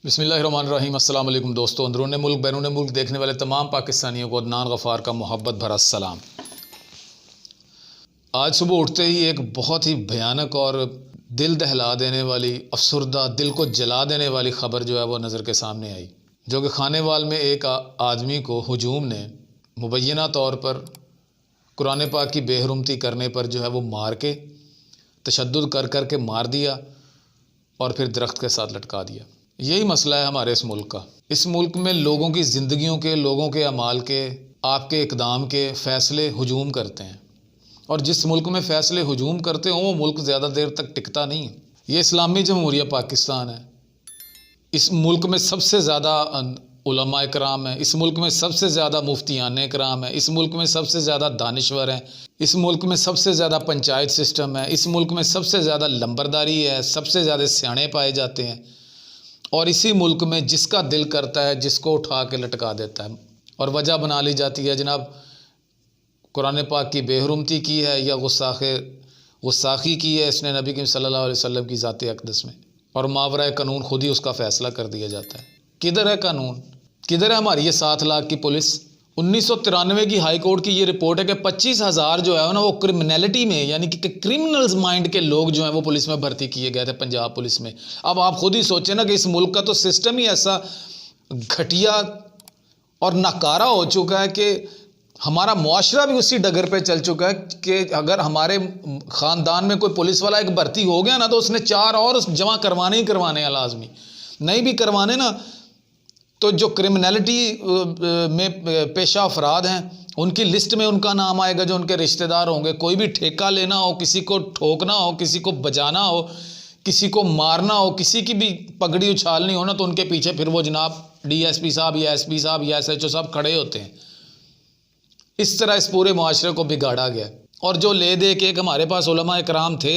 بسم اللہ الرحمن الرحیم۔ السلام علیکم دوستو، اندرون ملک بیرون ملک دیکھنے والے تمام پاکستانیوں کو عدنان غفار کا محبت بھرا السلام۔ آج صبح اٹھتے ہی ایک بہت ہی بھیانک اور دل دہلا دینے والی، افسردہ، دل کو جلا دینے والی خبر جو ہے وہ نظر کے سامنے آئی، جو کہ خانے وال میں ایک آدمی کو ہجوم نے مبینہ طور پر قرآن پاک کی بے حرمتی کرنے پر جو ہے وہ مار کے، تشدد کر کے مار دیا اور پھر درخت کے ساتھ لٹکا دیا۔ یہی مسئلہ ہے ہمارے اس ملک کا۔ اس ملک میں لوگوں کی زندگیوں کے، لوگوں کے اعمال کے، آپ کے اقدام کے فیصلے ہجوم کرتے ہیں، اور جس ملک میں فیصلے ہجوم کرتے ہوں وہ ملک زیادہ دیر تک ٹکتا نہیں ہے۔ یہ اسلامی جمہوریہ پاکستان ہے۔ اس ملک میں سب سے زیادہ علماء کرام ہیں، اس ملک میں سب سے زیادہ مفتیان کرام ہیں، اس ملک میں سب سے زیادہ دانشور ہیں، اس ملک میں سب سے زیادہ پنچایت سسٹم ہے، اس ملک میں سب سے زیادہ لمبرداری ہے، سب سے زیادہ سیانے پائے جاتے ہیں، اور اسی ملک میں جس کا دل کرتا ہے جس کو اٹھا کے لٹکا دیتا ہے، اور وجہ بنا لی جاتی ہے جناب قرآن پاک کی بے حرمتی کی ہے یا غستاخی کی ہے اس نے نبی کریم صلی اللہ علیہ وسلم کی ذات اقدس میں، اور ماورائے قانون خود ہی اس کا فیصلہ کر دیا جاتا ہے۔ کدھر ہے قانون؟ کدھر ہے ہماری یہ 7 لاکھ کی پولیس؟ 1993 کی ہائی کورٹ کی یہ رپورٹ ہے کہ 25,000 جو ہے نا وہ کرمنلٹی میں، یعنی کہ کرمنلز مائنڈ کے لوگ جو ہیں وہ پولیس میں بھرتی کیے گئے تھے، پنجاب پولیس میں۔ اب آپ خود ہی سوچیں نا کہ اس ملک کا تو سسٹم ہی ایسا گھٹیا اور ناکارہ ہو چکا ہے کہ ہمارا معاشرہ بھی اسی ڈگر پہ چل چکا ہے کہ اگر ہمارے خاندان میں کوئی پولیس والا ایک بھرتی ہو گیا نا تو اس نے 4 اور جمع کروانے ہی کروانے ہیں، لازمی نہیں بھی کروانے نا تو جو کرمنلٹی میں پیشہ افراد ہیں ان کی لسٹ میں ان کا نام آئے گا، جو ان کے رشتہ دار ہوں گے۔ کوئی بھی ٹھیکہ لینا ہو، کسی کو ٹھوکنا ہو، کسی کو بجانا ہو، کسی کو مارنا ہو، کسی کی بھی پگڑی اچھالنی ہو نا تو ان کے پیچھے پھر وہ جناب ڈی ایس پی صاحب یا ایس پی صاحب یا ایس ایچ او صاحب کھڑے ہوتے ہیں۔ اس طرح اس پورے معاشرے کو بگاڑا گیا، اور جو لے دے کے ایک ہمارے پاس علماء اکرام تھے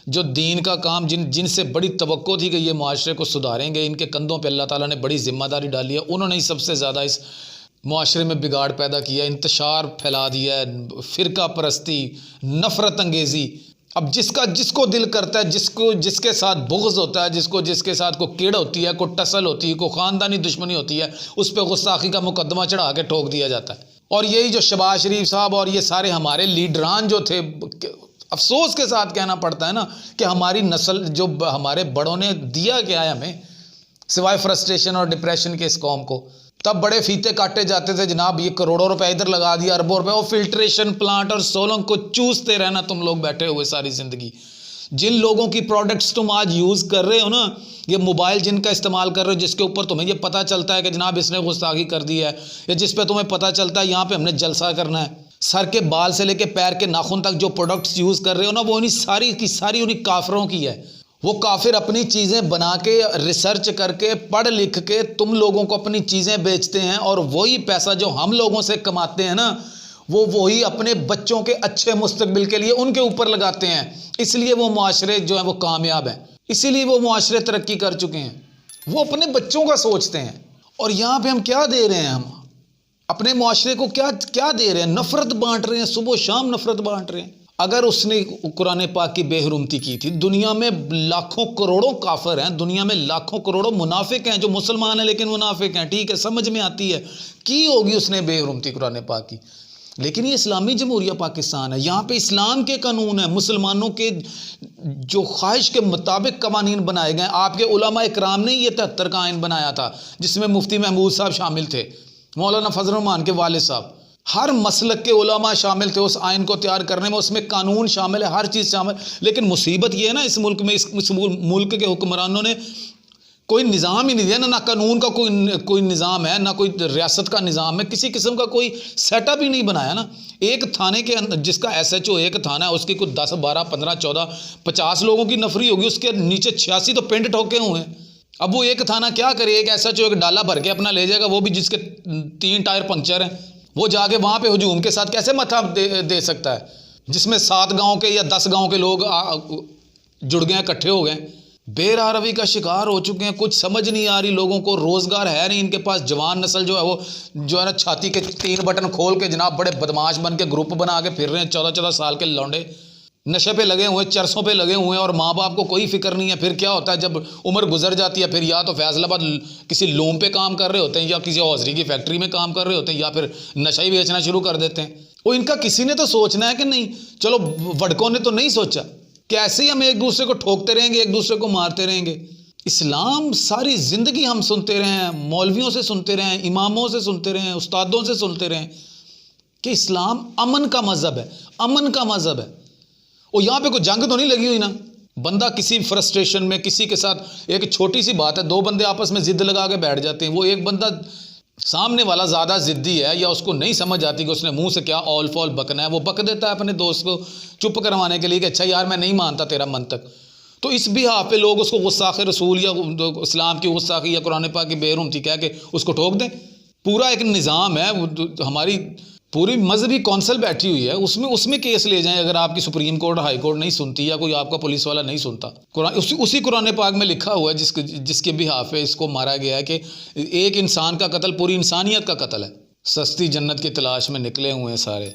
جو دین کا کام جن سے بڑی توقع تھی کہ یہ معاشرے کو سدھاریں گے، ان کے کندھوں پہ اللہ تعالیٰ نے بڑی ذمہ داری ڈالی ہے، انہوں نے ہی سب سے زیادہ اس معاشرے میں بگاڑ پیدا کیا، انتشار پھیلا دیا ہے، فرقہ پرستی، نفرت انگیزی۔ اب جس کو دل کرتا ہے، جس کے ساتھ بغض ہوتا ہے، جس کے ساتھ کوئی کیڑ ہوتی ہے، کوئی ٹسل ہوتی ہے، کوئی خاندانی دشمنی ہوتی ہے، اس پہ غستاخی کا مقدمہ چڑھا کے ٹھوک دیا جاتا ہے۔ اور یہی جو شہباز شریف صاحب اور یہ سارے ہمارے لیڈران جو تھے، افسوس کے ساتھ کہنا پڑتا ہے نا کہ ہماری نسل جو ہمارے بڑوں نے دیا کیا ہے ہمیں سوائے فرسٹریشن اور ڈپریشن کے اس قوم کو۔ تب بڑے فیتے کاٹے جاتے تھے جناب، یہ کروڑوں روپے ادھر لگا دیا، اربوں روپے، اور فلٹریشن پلانٹ اور سولنگ کو چوستے رہنا تم لوگ بیٹھے ہوئے ساری زندگی۔ جن لوگوں کی پروڈکٹس تم آج یوز کر رہے ہو نا، یہ موبائل جن کا استعمال کر رہے ہو، جس کے اوپر تمہیں یہ پتہ چلتا ہے کہ جناب اس نے گستاخی کر دی ہے، یا جس پہ تمہیں پتہ چلتا ہے یہاں پہ ہم نے جلسہ کرنا ہے، سر کے بال سے لے کے پیر کے ناخن تک جو پروڈکٹس یوز کر رہے ہو نا وہ انہیں ساری کی ساری انہیں کافروں کی ہے۔ وہ کافر اپنی چیزیں بنا کے، ریسرچ کر کے، پڑھ لکھ کے تم لوگوں کو اپنی چیزیں بیچتے ہیں، اور وہی پیسہ جو ہم لوگوں سے کماتے ہیں نا وہی اپنے بچوں کے اچھے مستقبل کے لیے ان کے اوپر لگاتے ہیں۔ اس لیے وہ معاشرے جو ہیں وہ کامیاب ہیں، اسی لیے وہ معاشرے ترقی کر چکے ہیں، وہ اپنے بچوں کا سوچتے ہیں۔ اور یہاں پہ ہم کیا دے رہے ہیں؟ ہم اپنے معاشرے کو کیا دے رہے ہیں؟ نفرت بانٹ رہے ہیں، صبح و شام نفرت بانٹ رہے ہیں۔ اگر اس نے قرآن پاک کی بے حرمتی کی تھی، دنیا میں لاکھوں کروڑوں کافر ہیں، دنیا میں لاکھوں کروڑوں منافق ہیں جو مسلمان ہیں لیکن منافق ہیں، ٹھیک ہے، سمجھ میں آتی ہے، کی ہوگی اس نے بے حرمتی قرآن پاک کی، لیکن یہ اسلامی جمہوریہ پاکستان ہے، یہاں پہ اسلام کے قانون ہیں، مسلمانوں کے جو خواہش کے مطابق قوانین بنائے گئے ہیں۔ آپ کے علماء اکرام نے یہ 73 کا آئین بنایا تھا جس میں مفتی محمود صاحب شامل تھے، مولانا فضل الرحمان کے والد صاحب، ہر مسلک کے علماء شامل تھے اس آئین کو تیار کرنے میں، اس میں قانون شامل ہے، ہر چیز شامل۔ لیکن مصیبت یہ ہے نا اس ملک میں، اس ملک کے حکمرانوں نے کوئی نظام ہی نہیں دیا، نہ قانون کا کوئی نظام ہے، نہ کوئی ریاست کا نظام ہے، کسی قسم کا کوئی سیٹ اپ ہی نہیں بنایا نا۔ ایک تھانے کے اندر جس کا ایس ایچ او ایک تھانہ ہے، اس کی کوئی 10 12 15 14 50 لوگوں کی نفری ہوگی، اس کے نیچے 86 تو پنڈ ٹھوکے ہوئے ہیں۔ اب وہ ایک تھانہ کیا کرے؟ ایک ایس ایچ او ایک ڈالا بھر کے اپنا لے جائے گا، وہ بھی جس کے 3 ٹائر پنکچر ہیں، وہ جا کے وہاں پہ ہجوم کے ساتھ کیسے ماتھا دے سکتا ہے، جس میں 7 گاؤں کے یا 10 گاؤں کے لوگ جڑ گئے، اکٹھے ہو گئے، بے راہ روی کا شکار ہو چکے ہیں۔ کچھ سمجھ نہیں آ رہی لوگوں کو، روزگار ہے نہیں ان کے پاس، جوان نسل جو ہے وہ جو ہے نا چھاتی کے 3 بٹن کھول کے جناب بڑے بدماش بن کے گروپ بنا کے پھر رہے ہیں، 14 14 سال کے لونڈے، نشے پہ لگے ہوئے ہیں، چرسوں پہ لگے ہوئے ہیں، اور ماں باپ کو کوئی فکر نہیں ہے. پھر کیا ہوتا ہے جب عمر گزر جاتی ہے، پھر یا تو فیصل آباد کسی لوم پہ کام کر رہے ہوتے ہیں، یا کسی حوضری کی فیکٹری میں کام کر رہے ہوتے ہیں، یا پھر نشہ ہی بیچنا شروع کر دیتے ہیں. وہ ان کا کسی نے تو سوچنا ہے کہ نہیں. چلو وڈکوں نے تو نہیں سوچا کہ ایسے ہی ہم ایک دوسرے کو ٹھوکتے رہیں گے، ایک دوسرے کو مارتے رہیں گے. اسلام ساری زندگی ہم سنتے رہے ہیں، مولویوں سے سنتے رہے ہیں، اماموں سے سنتے رہے ہیں، استادوں سے سنتے رہے ہیں کہ اسلام امن کا مذہب ہے، امن کا مذہب ہے. اور یہاں پہ کوئی جنگ تو نہیں لگی ہوئی نا. بندہ کسی فرسٹریشن میں کسی کے ساتھ ایک چھوٹی سی بات ہے، دو بندے آپس میں ضد لگا کے بیٹھ جاتے ہیں. وہ ایک بندہ سامنے والا زیادہ ضدی ہے، یا اس کو نہیں سمجھ آتی کہ اس نے منہ سے کیا اول فول بکنا ہے، وہ بک دیتا ہے اپنے دوست کو چپ کروانے کے لیے کہ اچھا یار میں نہیں مانتا تیرا منطق. تو اس بھی ہاں پہ لوگ اس کو غستاخ رسول یا اسلام کی غستاخی یا قرآن پاک کی بے حرمتی کہہ کے اس کو ٹھوک دیں. پورا ایک نظام ہے، ہماری پوری مذہبی کونسل بیٹھی ہوئی ہے، اس میں کیس لے جائیں اگر آپ کی سپریم کورٹ ہائی کورٹ نہیں سنتی یا کوئی آپ کا پولیس والا نہیں سنتا. اسی قرآن پاک میں لکھا ہوا ہے جس کے بہاف پہ اس کو مارا گیا ہے کہ ایک انسان کا قتل پوری انسانیت کا قتل ہے. سستی جنت کی تلاش میں نکلے ہوئے ہیں سارے.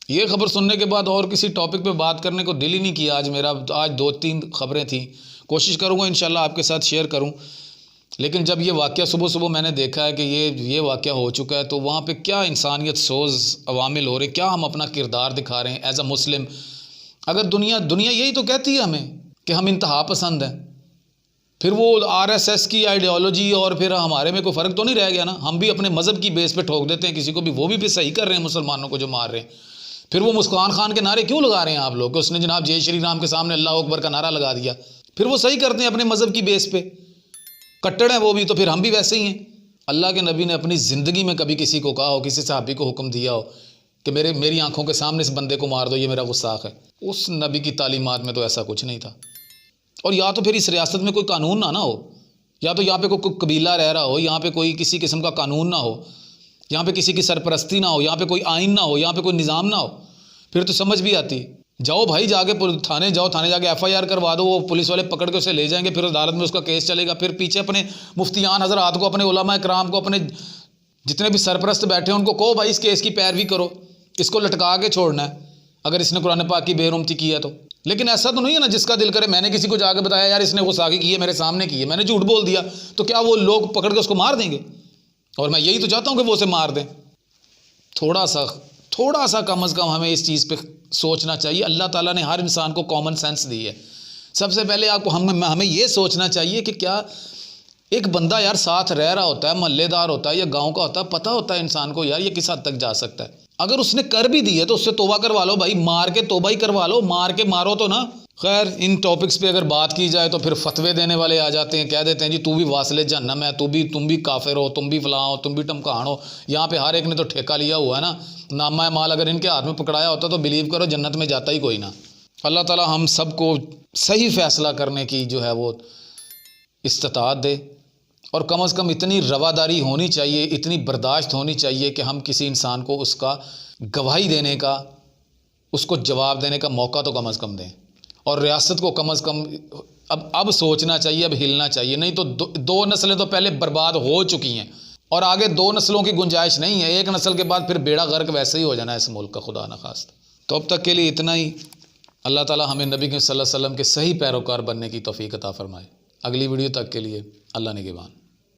یہ خبر سننے کے بعد اور کسی ٹاپک پہ بات کرنے کو دل ہی نہیں کیا. آج 2-3 خبریں تھیں، کوشش کروں گا انشاءاللہ آپ کے ساتھ شیئر کروں. لیکن جب یہ واقعہ صبح میں نے دیکھا ہے کہ یہ واقعہ ہو چکا ہے، تو وہاں پہ کیا انسانیت سوز عوامل ہو رہے، کیا ہم اپنا کردار دکھا رہے ہیں ایز اے مسلم. اگر دنیا یہی تو کہتی ہے ہمیں کہ ہم انتہا پسند ہیں، پھر وہ RSS کی آئیڈیالوجی اور پھر ہمارے میں کوئی فرق تو نہیں رہ گیا نا. ہم بھی اپنے مذہب کی بیس پہ ٹھوک دیتے ہیں کسی کو بھی، وہ بھی صحیح کر رہے ہیں مسلمانوں کو جو مار رہے ہیں. پھر وہ مسکان خان کے نعرے کیوں لگا رہے ہیں آپ لوگ کہ اس نے جناب جے شری رام کے سامنے اللہ اکبر کا نعرہ لگا دیا. پھر وہ صحیح کرتے ہیں اپنے مذہب کی بیس پہ، کٹڑ ہیں وہ بھی، تو پھر ہم بھی ویسے ہی ہیں. اللہ کے نبی نے اپنی زندگی میں کبھی کسی کو کہا ہو، کسی صحابی کو حکم دیا ہو کہ میری آنکھوں کے سامنے اس بندے کو مار دو، یہ میرا غستاخ ہے؟ اس نبی کی تعلیمات میں تو ایسا کچھ نہیں تھا. اور یا تو پھر اس ریاست میں کوئی قانون نہ ہو، یا تو یہاں پہ کوئی قبیلہ رہ رہا ہو، یہاں پہ کوئی کسی قسم کا قانون نہ ہو، یہاں پہ کسی کی سرپرستی نہ ہو، یہاں پہ کوئی آئین نہ ہو، یہاں پہ کوئی نظام نہ ہو. پھر تو سمجھ بھی آتی. جاؤ بھائی، جا کے تھانے جاؤ، تھانے جا کے FIR کروا دو، وہ پولیس والے پکڑ کے اسے لے جائیں گے، پھر عدالت میں اس کا کیس چلے گا. پھر پیچھے اپنے مفتیان حضرات کو، اپنے علماء کرام کو، اپنے جتنے بھی سرپرست بیٹھے ہیں ان کو کہو بھائی اس کیس کی پیروی کرو، اس کو لٹکا کے چھوڑنا ہے اگر اس نے قرآن پاک کی بے حرمتی کی ہے تو. لیکن ایسا تو نہیں ہے نا جس کا دل کرے میں نے کسی کو جا کے بتایا یار اس نے غصاخی کی ہے، میرے سامنے کی ہے، میں نے جھوٹ بول دیا، تو کیا وہ لوگ پکڑ کے اس کو مار دیں گے؟ اور میں یہی تو چاہتا ہوں کہ وہ اسے مار دیں. تھوڑا سا کم از کم ہمیں اس چیز پہ سوچنا چاہیے. اللہ تعالیٰ نے ہر انسان کو کامن سینس دی ہے. سب سے پہلے آپ کو ہمیں یہ سوچنا چاہیے کہ کیا ایک بندہ یار ساتھ رہ رہا ہوتا ہے، محلے دار ہوتا ہے یا گاؤں کا ہوتا ہے، پتہ ہوتا ہے انسان کو یار یہ کس حد تک جا سکتا ہے. اگر اس نے کر بھی دی ہے تو اس سے توبہ کروا لو بھائی، مار کے توبہ ہی کروا لو، مار کے مارو تو نا. خیر ان ٹاپکس پہ اگر بات کی جائے تو پھر فتوے دینے والے آ جاتے ہیں، کہہ دیتے ہیں جی تو بھی واصل جہنم ہے، تم بھی کافر ہو، تم بھی فلاں ہو، تم بھی ٹمکان ہو. یہاں پہ ہر ایک نے تو ٹھیکہ لیا ہوا ہے نا. نامہ مال اگر ان کے ہاتھ میں پکڑایا ہوتا تو بلیو کرو جنت میں جاتا ہی کوئی نہ. اللہ تعالیٰ ہم سب کو صحیح فیصلہ کرنے کی جو ہے وہ استطاعت دے، اور کم از کم اتنی رواداری ہونی چاہیے، اتنی برداشت ہونی چاہیے کہ ہم کسی انسان کو اس کا گواہی دینے کا، اس کو جواب دینے کا موقع تو کم از کم دیں. اور ریاست کو کم از کم اب سوچنا چاہیے، اب ہلنا چاہیے. نہیں تو 2 نسلیں تو پہلے برباد ہو چکی ہیں، اور آگے 2 نسلوں کی گنجائش نہیں ہے. 1 نسل کے بعد پھر بیڑا غرق ویسے ہی ہو جانا ہے اس ملک کا، خدا نخواستہ. تو اب تک کے لیے اتنا ہی. اللہ تعالیٰ ہمیں نبی صلی اللہ علیہ وسلم کے صحیح پیروکار بننے کی توفیق عطا فرمائے. اگلی ویڈیو تک کے لیے اللہ نگہبان.